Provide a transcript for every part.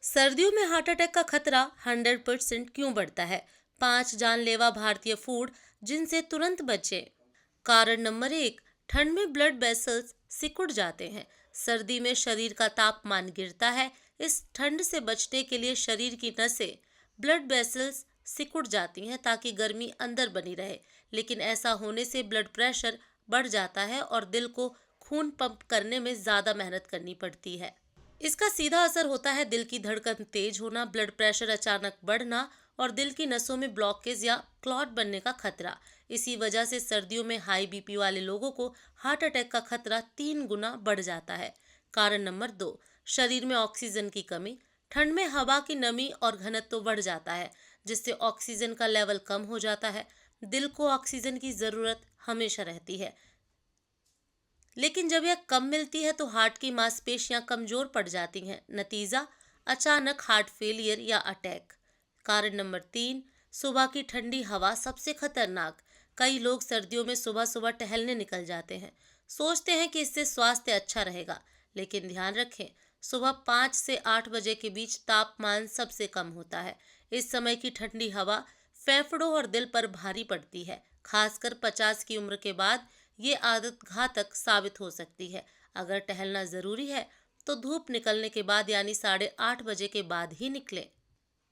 सर्दियों में heart attack का खतरा 100% क्यों बढ़ता है? 5 जानलेवा भारतीय फूड जिनसे तुरंत बचें। कारण नंबर 1, ठंड में ब्लड वेसल्स सिकुड़ जाते हैं। सर्दी में शरीर का तापमान गिरता है। इस ठंड से बचने के लिए शरीर की नसें, ब्लड वेसल्स सिकुड़ जाती हैं ताकि गर्मी अंदर बनी रहे। लेकिन ऐसा होने से ब्लड प्रेशर बढ़ जाता है और दिल को खून पंप करने में ज़्यादा मेहनत करनी पड़ती है। इसका सीधा असर होता है दिल की धड़कन तेज होना, ब्लड प्रेशर अचानक बढ़ना और दिल की नसों में ब्लॉकेज या क्लॉट बनने का खतरा। इसी वजह से सर्दियों में हाई बीपी वाले लोगों को हार्ट अटैक का खतरा 3 गुना बढ़ जाता है। कारण नंबर 2, शरीर में ऑक्सीजन की कमी। ठंड में हवा की नमी और घनत्व बढ़ जाता है, जिससे ऑक्सीजन का लेवल कम हो जाता है। दिल को ऑक्सीजन की जरूरत हमेशा रहती है, लेकिन जब यह कम मिलती है तो हार्ट की मांसपेशियां कमजोर पड़ जाती हैं। नतीजा, अचानक हार्ट फेलियर या अटैक। कारण नंबर 3, सुबह की ठंडी हवा सबसे खतरनाक। कई लोग सर्दियों में सुबह सुबह टहलने निकल जाते हैं। सोचते हैं कि इससे स्वास्थ्य अच्छा रहेगा, लेकिन ध्यान रखें, सुबह 5 से 8 बजे के बीच तापमान सबसे कम होता है। इस समय की ठंडी हवा फेफड़ों और दिल पर भारी पड़ती है। खासकर 50 की उम्र के बाद ये आदत घातक साबित हो सकती है। अगर टहलना जरूरी है तो धूप निकलने के बाद यानी 8:30 बजे के बाद ही निकलें।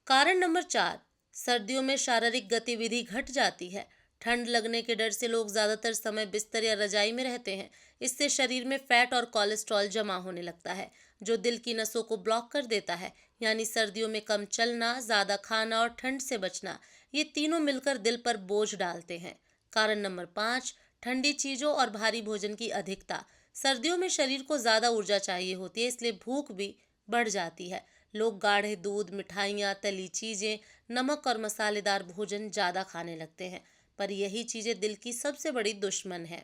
कारण नंबर 4, सर्दियों में शारीरिक गतिविधि घट जाती है। ठंड लगने के डर से लोग ज्यादातर समय बिस्तर या रजाई में रहते हैं। इससे शरीर में फैट और कोलेस्ट्रॉल जमा होने लगता है, जो दिल की नसों को ब्लॉक कर देता है। यानी सर्दियों में कम चलना, ज्यादा खाना और ठंड से बचना, ये तीनों मिलकर दिल पर बोझ डालते हैं। कारण नंबर 5, ठंडी चीजों और भारी भोजन की अधिकता। सर्दियों में शरीर को ज्यादा ऊर्जा चाहिए होती है, इसलिए भूख भी बढ़ जाती है। लोग गाढ़े दूध, मिठाइयाँ, तली चीजें, नमक और मसालेदार भोजन ज्यादा खाने लगते हैं, पर यही चीजें दिल की सबसे बड़ी दुश्मन है।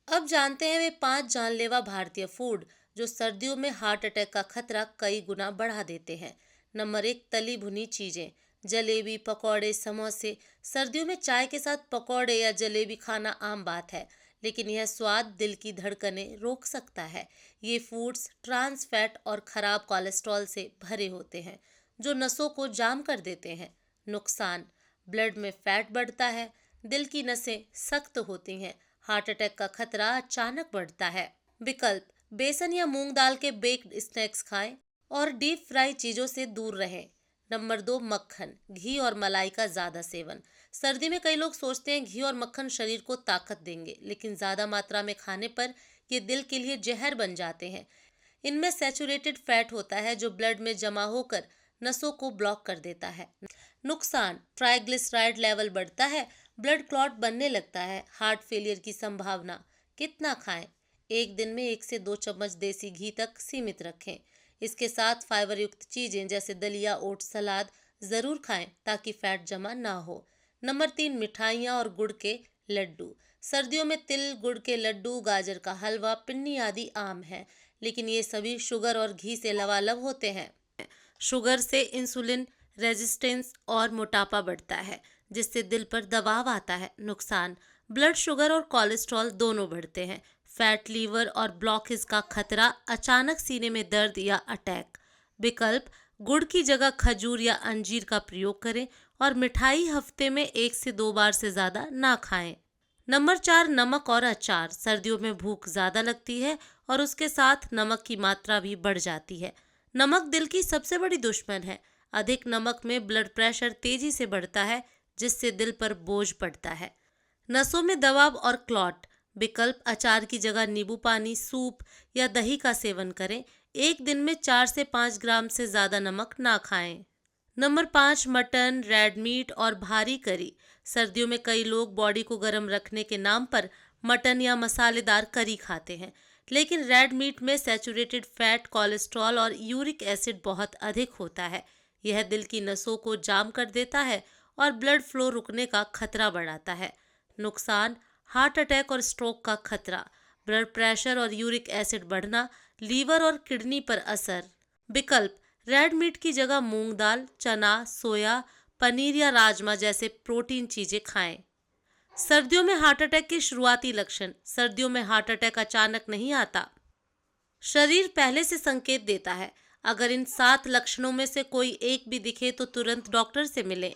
अब जानते हैं वे 5 जानलेवा भारतीय फूड जो सर्दियों में हार्ट अटैक का खतरा कई गुना बढ़ा देते हैं। नंबर 1, तली भुनी चीजें। जलेबी, पकौड़े, समोसे। सर्दियों में चाय के साथ पकौड़े या जलेबी खाना आम बात है, लेकिन यह स्वाद दिल की धड़कनें रोक सकता है। ये फूड्स ट्रांस फैट और खराब कोलेस्ट्रॉल से भरे होते हैं, जो नसों को जाम कर देते हैं। नुकसान, ब्लड में फैट बढ़ता है, दिल की नसें सख्त होती हैं, हार्ट अटैक का खतरा अचानक बढ़ता है। विकल्प, बेसन या मूंग दाल के बेक्ड स्नैक्स खाएं और डीप फ्राई चीजों से दूर रहें। नंबर 2, मक्खन, घी और मलाई का ज्यादा सेवन। सर्दी में कई लोग सोचते हैं घी और मक्खन शरीर को ताकत देंगे, लेकिन ज्यादा मात्रा में खाने पर ये दिल के लिए जहर बन जाते हैं। इनमें सैचुरेटेड फैट होता है जो ब्लड में जमा होकर नसों को ब्लॉक कर देता है। नुकसान, ट्राइग्लिसराइड लेवल बढ़ता है, ब्लड क्लॉट बनने लगता है, हार्ट फेलियर की संभावना। कितना खाएं? एक दिन में 1 से 2 चम्मच देसी घी तक सीमित रखें। इसके साथ फाइबर युक्त चीजें जैसे दलिया, ओट्स, सलाद जरूर खाएं ताकि फैट जमा ना हो। नंबर 3, मिठाइयाँ और गुड़ के लड्डू। सर्दियों में तिल, गुड़ के लड्डू, गाजर का हलवा, पिन्नी आदि आम है, लेकिन ये सभी शुगर और घी से लबालब होते हैं। शुगर से इंसुलिन रेजिस्टेंस और मोटापा बढ़ता है, जिससे दिल पर दबाव आता है। नुकसान, ब्लड शुगर और कोलेस्ट्रॉल दोनों बढ़ते हैं। फैट लीवर और ब्लॉकेज का खतरा, अचानक सीने में दर्द या अटैक। विकल्प, गुड़ की जगह खजूर या अंजीर का प्रयोग करें और मिठाई हफ्ते में 1 से 2 बार से ज़्यादा ना खाएं। नंबर 4, नमक और अचार। सर्दियों में भूख ज़्यादा लगती है और उसके साथ नमक की मात्रा भी बढ़ जाती है। नमक दिल की सबसे बड़ी दुश्मन है। अधिक नमक में ब्लड प्रेशर तेजी से बढ़ता है, जिससे दिल पर बोझ पड़ता है। नसों में दबाव और क्लॉट। विकल्प, अचार की जगह नींबू पानी, सूप या दही का सेवन करें। एक दिन में 4 से 5 ग्राम से ज़्यादा नमक ना खाएं। नंबर 5, मटन, रेड मीट और भारी करी। सर्दियों में कई लोग बॉडी को गर्म रखने के नाम पर मटन या मसालेदार करी खाते हैं, लेकिन रेड मीट में सैचुरेटेड फैट, कोलेस्ट्रॉल और यूरिक एसिड बहुत अधिक होता है। यह दिल की नसों को जाम कर देता है और ब्लड फ्लो रुकने का खतरा बढ़ाता है। नुकसान, हार्ट अटैक और स्ट्रोक का खतरा, ब्लड प्रेशर और यूरिक एसिड बढ़ना, लीवर और किडनी पर असर। विकल्प, रेड मीट की जगह मूंग दाल, चना, सोया, पनीर या राजमा जैसे प्रोटीन चीजें खाएं। सर्दियों में हार्ट अटैक के शुरुआती लक्षण। सर्दियों में हार्ट अटैक अचानक नहीं आता, शरीर पहले से संकेत देता है। अगर इन 7 लक्षणों में से कोई एक भी दिखे तो तुरंत डॉक्टर से मिलें।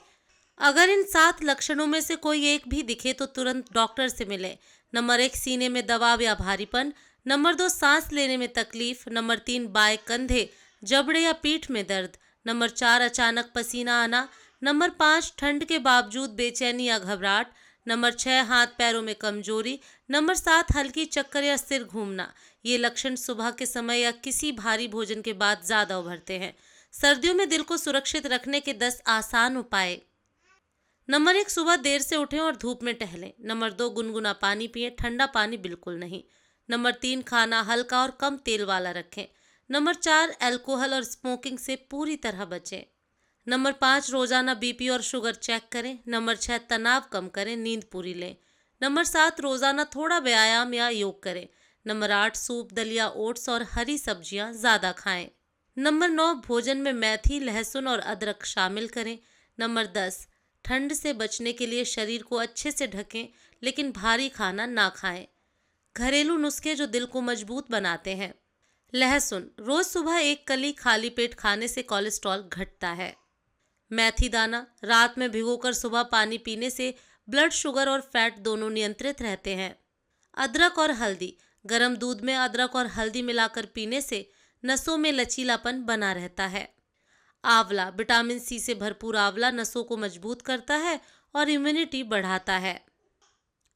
अगर इन 7 लक्षणों में से कोई एक भी दिखे तो तुरंत डॉक्टर से मिलें। नंबर 1, सीने में दबाव या भारीपन। नंबर 2, सांस लेने में तकलीफ। नंबर 3, बाएं कंधे, जबड़े या पीठ में दर्द। नंबर 4, अचानक पसीना आना। नंबर 5, ठंड के बावजूद बेचैनी या घबराहट। नंबर 6, हाथ पैरों में कमजोरी। नंबर 7, हल्की चक्कर या सिर घूमना। ये लक्षण सुबह के समय या किसी भारी भोजन के बाद ज्यादा उभरते हैं। सर्दियों में दिल को सुरक्षित रखने के 10 आसान उपाय। नंबर 1, सुबह देर से उठें और धूप में टहलें। नंबर 2, गुनगुना पानी पिएं, ठंडा पानी बिल्कुल नहीं। नंबर 3, खाना हल्का और कम तेल वाला रखें। नंबर 4, अल्कोहल और स्मोकिंग से पूरी तरह बचें। नंबर 5, रोजाना बीपी और शुगर चेक करें। नंबर 6, तनाव कम करें, नींद पूरी लें। नंबर 7, रोजाना थोड़ा व्यायाम या योग करें। नंबर 8, सूप, दलिया, ओट्स और हरी सब्जियां ज्यादा खाएं। नंबर 9, भोजन में मेथी, लहसुन और अदरक शामिल करें। नंबर 10, ठंड से बचने के लिए शरीर को अच्छे से ढकें लेकिन भारी खाना ना खाएं। घरेलू नुस्खे जो दिल को मजबूत बनाते हैं। लहसुन, रोज सुबह एक कली खाली पेट खाने से कोलेस्ट्रॉल घटता है। मेथी दाना, रात में भिगोकर सुबह पानी पीने से ब्लड शुगर और फैट दोनों नियंत्रित रहते हैं। अदरक और हल्दी, गर्म दूध में अदरक और हल्दी मिलाकर पीने से नसों में लचीलापन बना रहता है। आंवला, विटामिन सी से भरपूर आंवला नसों को मजबूत करता है और इम्यूनिटी बढ़ाता है।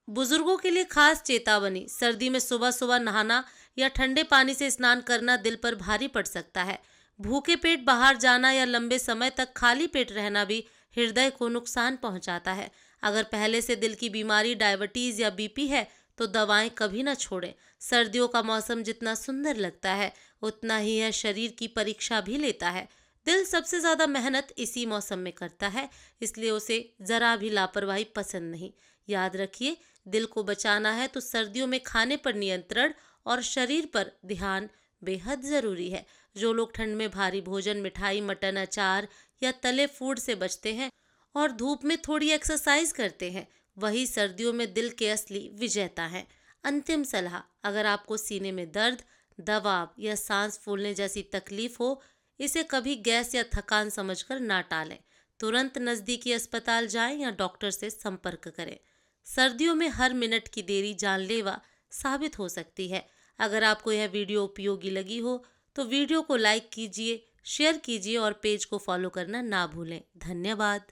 बुजुर्गों के लिए खास चेतावनी, सर्दी में सुबह सुबह नहाना या ठंडे पानी से स्नान करना दिल पर भारी पड़ सकता है। भूखे पेट बाहर जाना या लंबे समय तक खाली पेट रहना भी हृदय को नुकसान पहुंचाता है। अगर पहले से दिल की बीमारी, डायबिटीज या बीपी है तो दवाएं कभी ना छोड़ें। सर्दियों का मौसम जितना सुंदर लगता है उतना ही यह शरीर की परीक्षा भी लेता है। दिल सबसे ज्यादा मेहनत इसी मौसम में करता है, इसलिए उसे जरा भी लापरवाही पसंद नहीं। याद रखिए, दिल को बचाना है तो सर्दियों में खाने पर नियंत्रण और शरीर पर ध्यान बेहद जरूरी है। जो लोग ठंड में भारी भोजन, मिठाई, मटन, अचार या तले फूड से बचते हैं और धूप में थोड़ी एक्सरसाइज करते हैं, वही सर्दियों में दिल के असली विजेता हैं। अंतिम सलाह, अगर आपको सीने में दर्द, दबाव या सांस फूलने जैसी तकलीफ हो, इसे कभी गैस या थकान समझकर ना टालें। तुरंत नज़दीकी अस्पताल जाएं या डॉक्टर से संपर्क करें। सर्दियों में हर मिनट की देरी जानलेवा साबित हो सकती है। अगर आपको यह वीडियो उपयोगी लगी हो तो वीडियो को लाइक कीजिए, शेयर कीजिए और पेज को फॉलो करना ना भूलें। धन्यवाद।